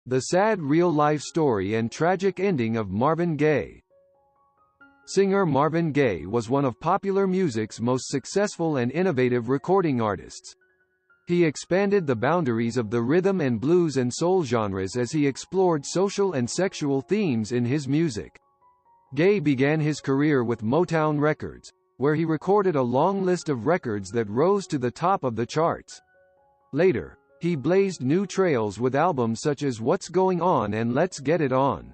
The sad real-life story and tragic ending of Marvin Gaye. Singer Marvin Gaye was one of popular music's most successful and innovative recording artists. He expanded the boundaries of the rhythm and blues and soul genres as he explored social and sexual themes in his music. Gaye began his career with Motown Records, where he recorded a long list of records that rose to the top of the charts. Later, he blazed new trails with albums such as What's Going On and Let's Get It On.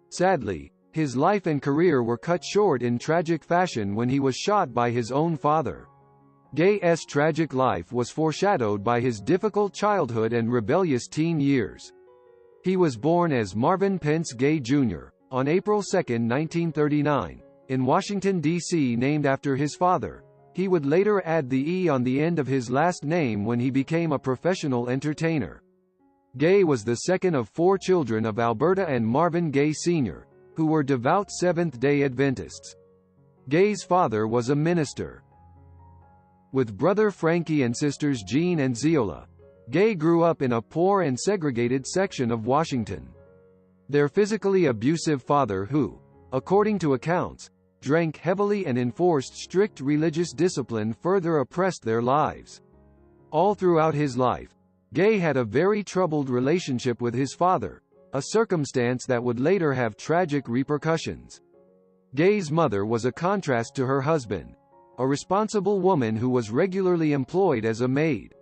Sadly, his life and career were cut short in tragic fashion when he was shot by his own father. Gaye's tragic life was foreshadowed by his difficult childhood and rebellious teen years. He was born as Marvin Pence Gaye Jr. on April 2, 1939, in Washington, D.C., named after his father. He would later add the E on the end of his last name when he became a professional entertainer. Gaye was the second of 4 children of Alberta and Marvin Gaye Sr., who were devout Seventh-day Adventists. Gaye's father was a minister. With brother Frankie and sisters Jean and Zeola, Gaye grew up in a poor and segregated section of Washington. Their physically abusive father, who, according to accounts, drank heavily and enforced strict religious discipline, further oppressed their lives. All throughout his life, Gaye had a very troubled relationship with his father, a circumstance that would later have tragic repercussions. Gaye's mother was a contrast to her husband, a responsible woman who was regularly employed as a maid.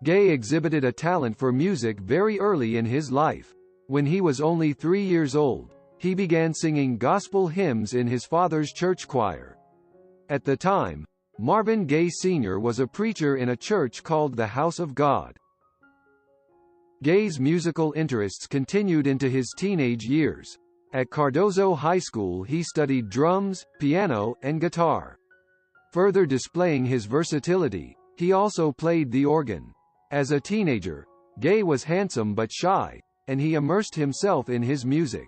Gaye exhibited a talent for music very early in his life. When he was only 3 years old, he began singing gospel hymns in his father's church choir. At the time, Marvin Gaye Sr. was a preacher in a church called the House of God. Gaye's musical interests continued into his teenage years. At Cardozo High School he studied drums, piano, and guitar. Further displaying his versatility, he also played the organ. As a teenager, Gaye was handsome but shy, and he immersed himself in his music.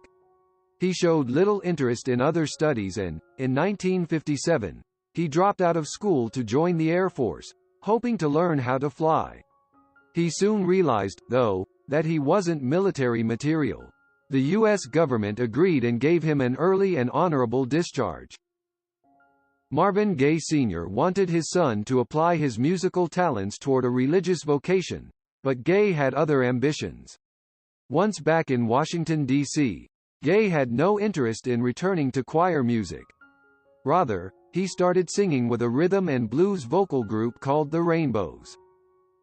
He showed little interest in other studies and, in 1957, he dropped out of school to join the Air Force, hoping to learn how to fly. He soon realized, though, that he wasn't military material. The U.S. government agreed and gave him an early and honorable discharge. Marvin Gaye Sr. wanted his son to apply his musical talents toward a religious vocation, but Gaye had other ambitions. Once back in Washington, D.C., Gaye had no interest in returning to choir music. Rather, he started singing with a rhythm and blues vocal group called the Rainbows.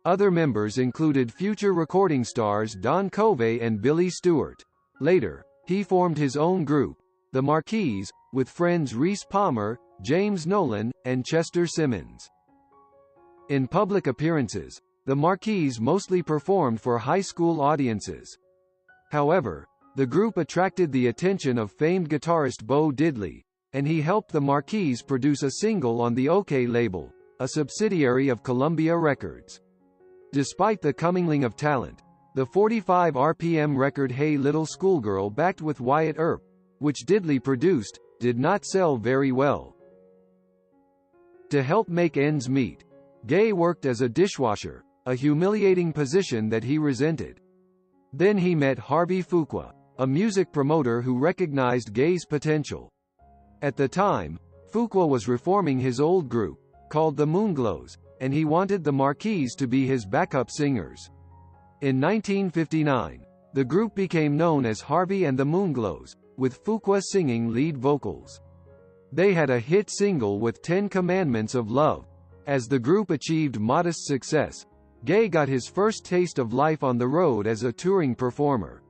Other members included future recording stars Don Covey and Billy Stewart. Later, he formed his own group, the Marquis, with friends Reese Palmer, James Nolan, and Chester Simmons. In public appearances, the Marquis mostly performed for high school audiences. However, the group attracted the attention of famed guitarist Bo Diddley, and he helped the Marquis produce a single on the OK label, a subsidiary of Columbia Records. Despite the commingling of talent, the 45 RPM record Hey Little Schoolgirl, backed with Wyatt Earp, which Diddley produced, did not sell very well. To help make ends meet, Gaye worked as a dishwasher, a humiliating position that he resented. Then he met Harvey Fuqua, a music promoter who recognized Gaye's potential. At the time, Fuqua was reforming his old group, called the Moonglows, and he wanted the Marquis to be his backup singers. In 1959, the group became known as Harvey and the Moonglows, with Fuqua singing lead vocals. They had a hit single with 10 Commandments of Love. As the group achieved modest success, Gaye got his first taste of life on the road as a touring performer.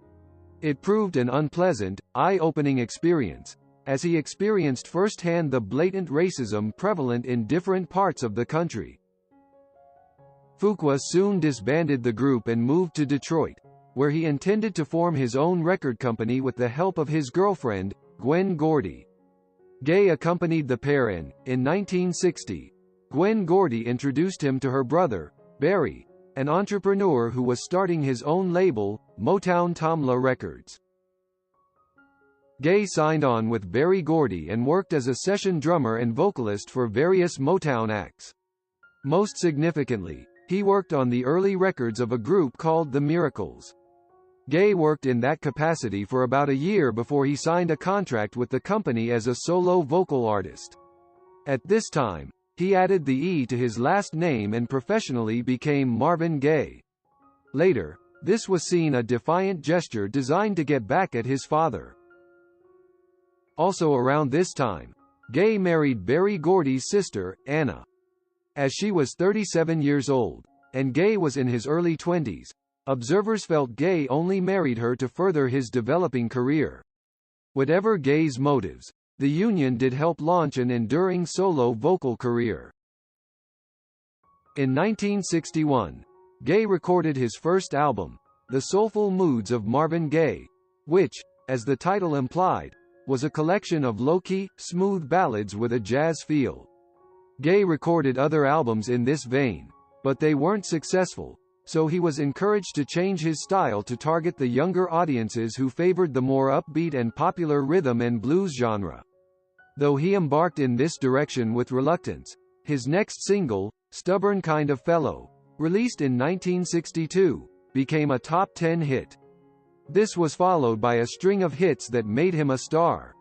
It proved an unpleasant, eye-opening experience, as he experienced firsthand the blatant racism prevalent in different parts of the country. Fuqua soon disbanded the group and moved to Detroit, where he intended to form his own record company with the help of his girlfriend, Gwen Gordy. Gaye accompanied the pair and, in 1960, Gwen Gordy introduced him to her brother, Barry, an entrepreneur who was starting his own label, Motown Tamla Records. Gaye signed on with Berry Gordy and worked as a session drummer and vocalist for various Motown acts. Most significantly, he worked on the early records of a group called The Miracles. Gaye worked in that capacity for about a year before he signed a contract with the company as a solo vocal artist. At this time, he added the E to his last name and professionally became Marvin Gaye. Later, this was seen a defiant gesture designed to get back at his father. Also around this time, Gaye married Berry Gordy's sister, Anna. As she was 37 years old, and Gaye was in his early 20s, observers felt Gaye only married her to further his developing career. Whatever Gaye's motives, the union did help launch an enduring solo vocal career. In 1961, Gaye recorded his first album, The Soulful Moods of Marvin Gaye, which, as the title implied, was a collection of low-key, smooth ballads with a jazz feel. Gaye recorded other albums in this vein, but they weren't successful, so he was encouraged to change his style to target the younger audiences who favored the more upbeat and popular rhythm and blues genre. Though he embarked in this direction with reluctance, his next single, Stubborn Kind of Fellow, released in 1962, became a top 10 hit. This was followed by a string of hits that made him a star.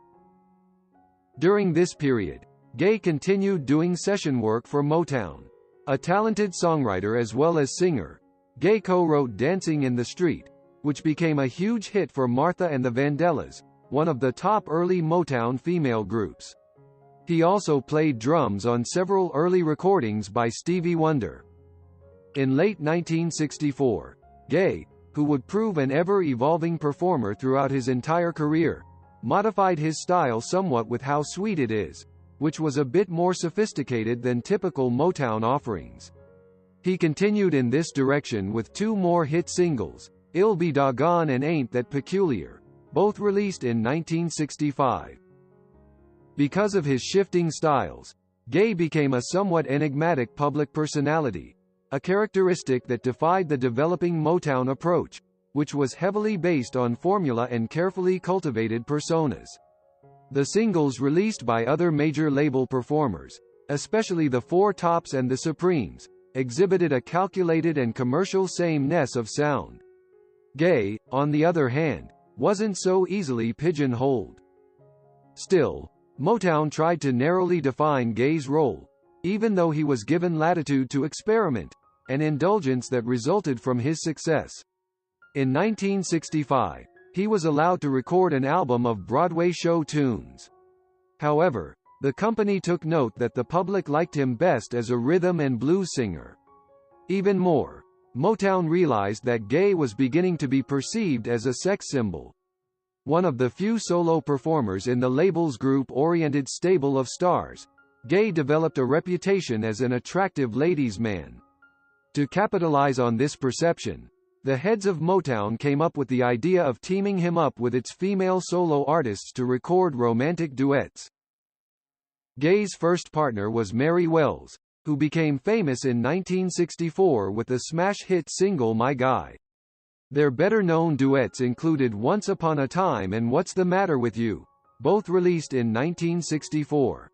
During this period, Gaye continued doing session work for Motown. A talented songwriter as well as singer, Gaye co-wrote Dancing in the Street, which became a huge hit for Martha and the Vandellas, one of the top early Motown female groups. He also played drums on several early recordings by Stevie Wonder. In late 1964, Gaye, who would prove an ever-evolving performer throughout his entire career, modified his style somewhat with How Sweet It Is, which was a bit more sophisticated than typical Motown offerings. He continued in this direction with two more hit singles, I'll Be Doggone and Ain't That Peculiar, both released in 1965. Because of his shifting styles, Gaye became a somewhat enigmatic public personality, a characteristic that defied the developing Motown approach, which was heavily based on formula and carefully cultivated personas. The singles released by other major label performers, especially the Four Tops and the Supremes, exhibited a calculated and commercial sameness of sound. Gaye, on the other hand, wasn't so easily pigeonholed. Still, Motown tried to narrowly define Gaye's role, even though he was given latitude to experiment, an indulgence that resulted from his success. In 1965, he was allowed to record an album of Broadway show tunes. However, the company took note that the public liked him best as a rhythm and blues singer. Even more, Motown realized that Gaye was beginning to be perceived as a sex symbol. One of the few solo performers in the label's group-oriented stable of stars, Gaye developed a reputation as an attractive ladies' man. To capitalize on this perception, the heads of Motown came up with the idea of teaming him up with its female solo artists to record romantic duets. Gaye's first partner was Mary Wells, who became famous in 1964 with the smash hit single My Guy. Their better-known duets included Once Upon a Time and What's the Matter with You, both released in 1964.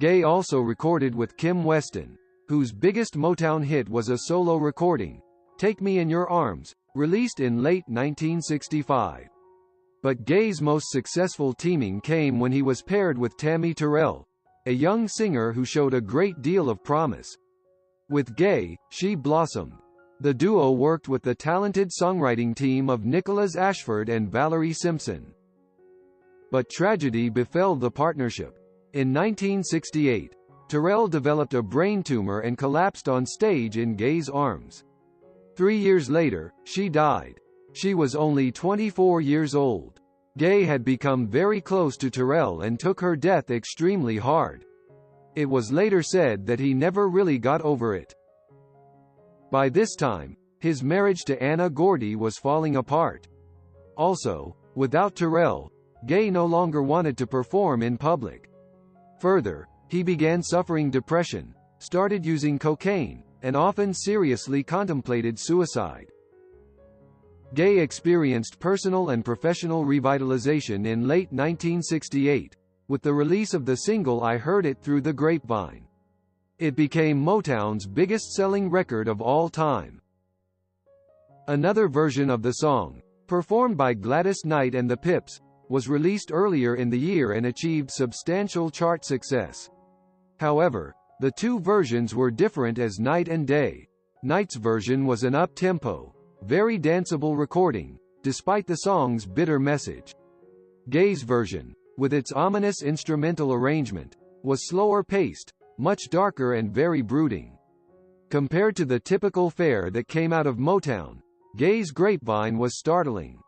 Gaye also recorded with Kim Weston, whose biggest Motown hit was a solo recording, Take Me in Your Arms, released in late 1965. But Gaye's most successful teaming came when he was paired with Tammy Terrell, a young singer who showed a great deal of promise. With Gaye, she blossomed. The duo worked with the talented songwriting team of Nicholas Ashford and Valerie Simpson. But tragedy befell the partnership. In 1968, Terrell developed a brain tumor and collapsed on stage in Gaye's arms. 3 years later, she died. She was only 24 years old. Gaye had become very close to Terrell and took her death extremely hard. It was later said that he never really got over it. By this time, his marriage to Anna Gordy was falling apart. Also, without Terrell, Gaye no longer wanted to perform in public. Further, he began suffering depression, started using cocaine, and often seriously contemplated suicide. Gaye experienced personal and professional revitalization in late 1968, with the release of the single I Heard It Through the Grapevine. It became Motown's biggest-selling record of all time. Another version of the song, performed by Gladys Knight and the Pips, was released earlier in the year and achieved substantial chart success. However, the two versions were different as night and day. Knight's version was an up-tempo, very danceable recording, despite the song's bitter message. Gaye's version, with its ominous instrumental arrangement, was slower paced, much darker and very brooding. Compared to the typical fare that came out of Motown, Gaye's Grapevine was startling.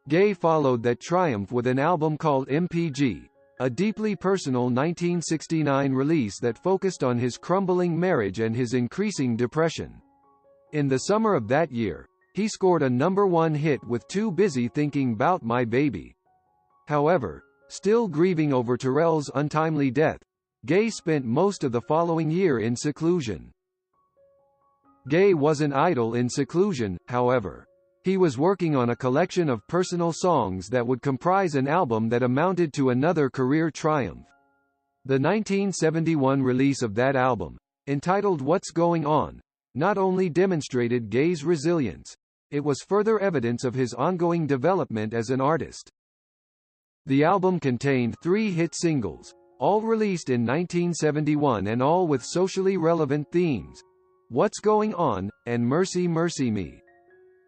Gaye followed that triumph with an album called MPG, a deeply personal 1969 release that focused on his crumbling marriage and his increasing depression. In the summer of that year, he scored a #1 hit with Too Busy Thinking 'Bout My Baby. However, still grieving over Terrell's untimely death, Gaye spent most of the following year in seclusion. Gaye wasn't idle in seclusion, however. He was working on a collection of personal songs that would comprise an album that amounted to another career triumph. The 1971 release of that album, entitled What's Going On, not only demonstrated Gaye's resilience, it was further evidence of his ongoing development as an artist. The album contained 3 hit singles, all released in 1971 and all with socially relevant themes: What's Going On, and Mercy Mercy Me.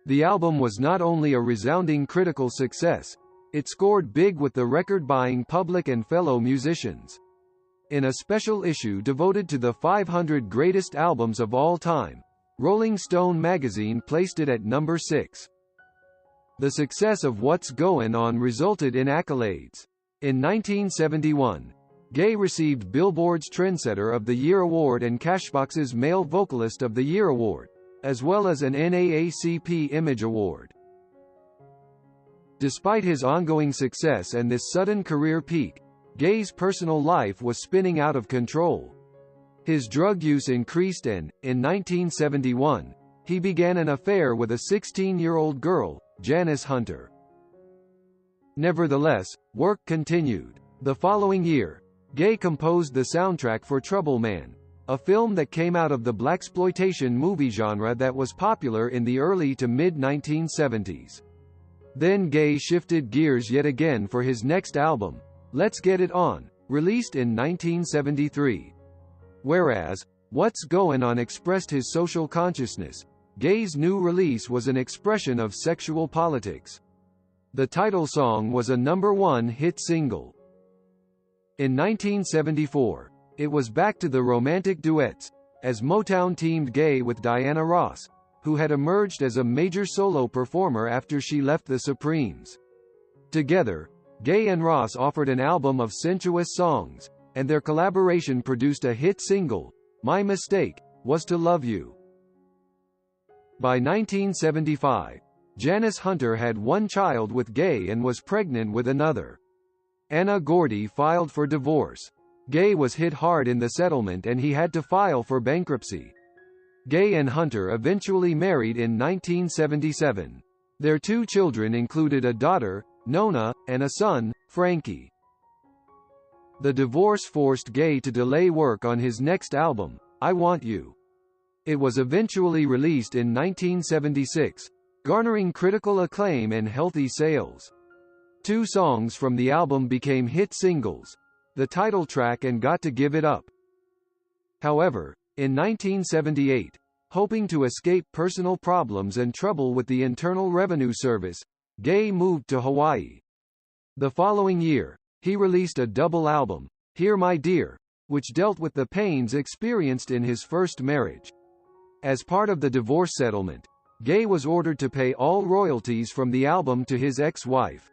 The album was not only a resounding critical success, it scored big with the record-buying public and fellow musicians. In a special issue devoted to the 500 greatest albums of all time, Rolling Stone magazine placed it at number 6. The success of What's Goin' On resulted in accolades. In 1971, Gaye received Billboard's Trendsetter of the Year Award and Cashbox's Male Vocalist of the Year Award, as well as an NAACP Image Award. Despite his ongoing success and this sudden career peak, Gaye's personal life was spinning out of control. His drug use increased and, in 1971, he began an affair with a 16-year-old girl, Janice Hunter. Nevertheless, work continued. The following year, Gaye composed the soundtrack for Trouble Man, a film that came out of the blaxploitation movie genre that was popular in the early to mid-1970s. Then Gaye shifted gears yet again for his next album, Let's Get It On, released in 1973. Whereas, What's Goin' On expressed his social consciousness, Gaye's new release was an expression of sexual politics. The title song was a #1 hit single. In 1974, it was back to the romantic duets, as Motown teamed Gaye with Diana Ross, who had emerged as a major solo performer after she left the Supremes. Together, Gaye and Ross offered an album of sensuous songs, and their collaboration produced a hit single, My Mistake Was to Love You. By 1975, Janice Hunter had one child with Gaye and was pregnant with another. Anna Gordy filed for divorce. Gaye was hit hard in the settlement and he had to file for bankruptcy. Gaye and Hunter eventually married in 1977. Their 2 children included a daughter, Nona, and a son, Frankie. The divorce forced Gaye to delay work on his next album, I Want You. It was eventually released in 1976, garnering critical acclaim and healthy sales. 2 songs from the album became hit singles, the title track and Got to Give It Up. However, in 1978, hoping to escape personal problems and trouble with the Internal Revenue Service, Gaye moved to Hawaii. The following year, he released a double album, Here My Dear, which dealt with the pains experienced in his first marriage. As part of the divorce settlement, Gaye was ordered to pay all royalties from the album to his ex-wife.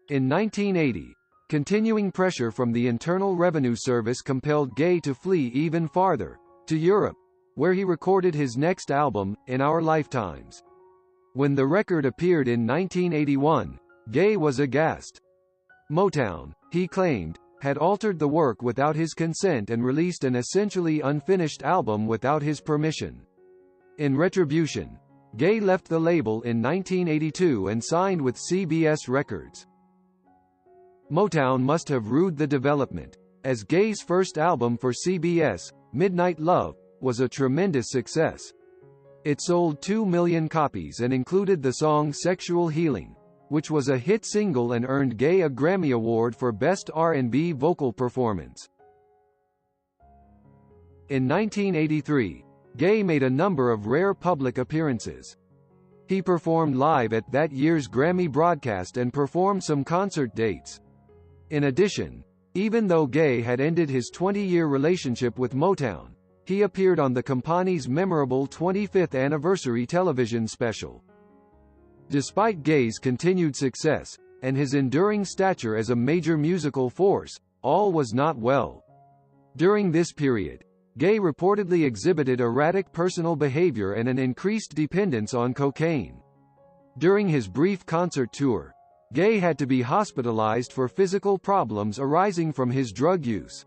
In 1980, continuing pressure from the Internal Revenue Service compelled Gaye to flee even farther, to Europe, where he recorded his next album, In Our Lifetimes. When the record appeared in 1981, Gaye was aghast. Motown, he claimed, had altered the work without his consent and released an essentially unfinished album without his permission. In retribution, Gaye left the label in 1982 and signed with CBS Records. Motown must have rued the development, as Gaye's first album for CBS, Midnight Love, was a tremendous success. It sold 2 million copies and included the song Sexual Healing, which was a hit single and earned Gaye a Grammy Award for Best R&B Vocal Performance. In 1983, Gaye made a number of rare public appearances. He performed live at that year's Grammy broadcast and performed some concert dates. In addition, even though Gaye had ended his 20-year relationship with Motown, he appeared on the company's memorable 25th anniversary television special. Despite Gaye's continued success, and his enduring stature as a major musical force, all was not well. During this period, Gaye reportedly exhibited erratic personal behavior and an increased dependence on cocaine. During his brief concert tour, Gaye had to be hospitalized for physical problems arising from his drug use.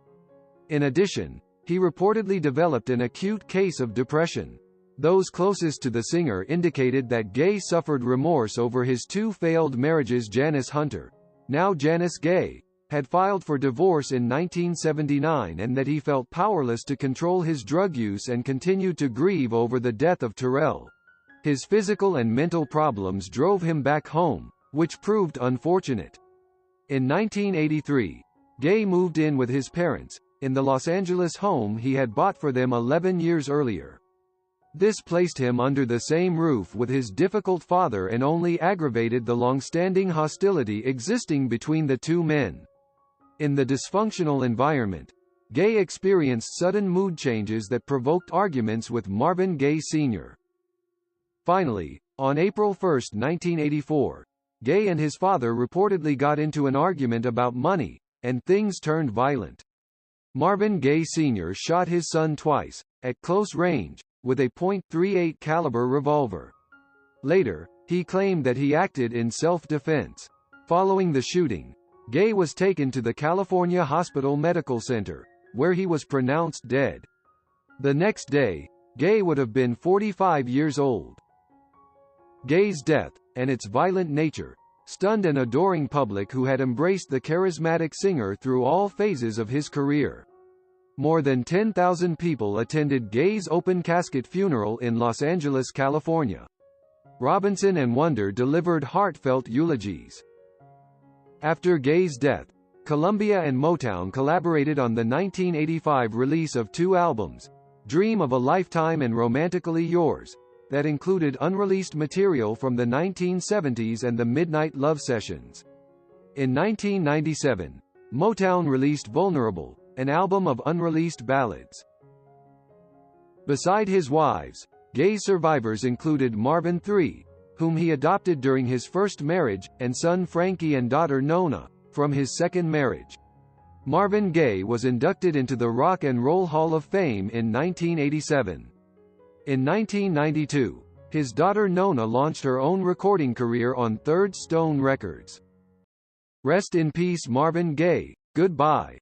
In addition, he reportedly developed an acute case of depression. Those closest to the singer indicated that Gaye suffered remorse over his two failed marriages. Janice Hunter, now Janice Gaye, had filed for divorce in 1979 and that he felt powerless to control his drug use and continued to grieve over the death of Terrell. His physical and mental problems drove him back home, which proved unfortunate. In 1983, Gaye moved in with his parents, in the Los Angeles home he had bought for them 11 years earlier. This placed him under the same roof with his difficult father and only aggravated the long-standing hostility existing between the two men. In the dysfunctional environment, Gaye experienced sudden mood changes that provoked arguments with Marvin Gaye Sr. Finally, on April 1, 1984, Gaye and his father reportedly got into an argument about money, and things turned violent. Marvin Gaye Sr. shot his son twice, at close range, with a .38 caliber revolver. Later, he claimed that he acted in self-defense. Following the shooting, Gaye was taken to the California Hospital Medical Center, where he was pronounced dead. The next day, Gaye would have been 45 years old. Gaye's death, and its violent nature, stunned an adoring public who had embraced the charismatic singer through all phases of his career. More than 10,000 people attended Gaye's open casket funeral in Los Angeles, California. Robinson and Wonder delivered heartfelt eulogies. After Gaye's death, Columbia and Motown collaborated on the 1985 release of two albums, Dream of a Lifetime and Romantically Yours, that included unreleased material from the 1970s and the Midnight Love Sessions. In 1997, Motown released Vulnerable, an album of unreleased ballads. Beside his wives, Gaye's survivors included Marvin III, whom he adopted during his first marriage, and son Frankie and daughter Nona, from his second marriage. Marvin Gaye was inducted into the Rock and Roll Hall of Fame in 1987. In 1992, his daughter Nona launched her own recording career on Third Stone Records. Rest in peace Marvin Gaye, goodbye.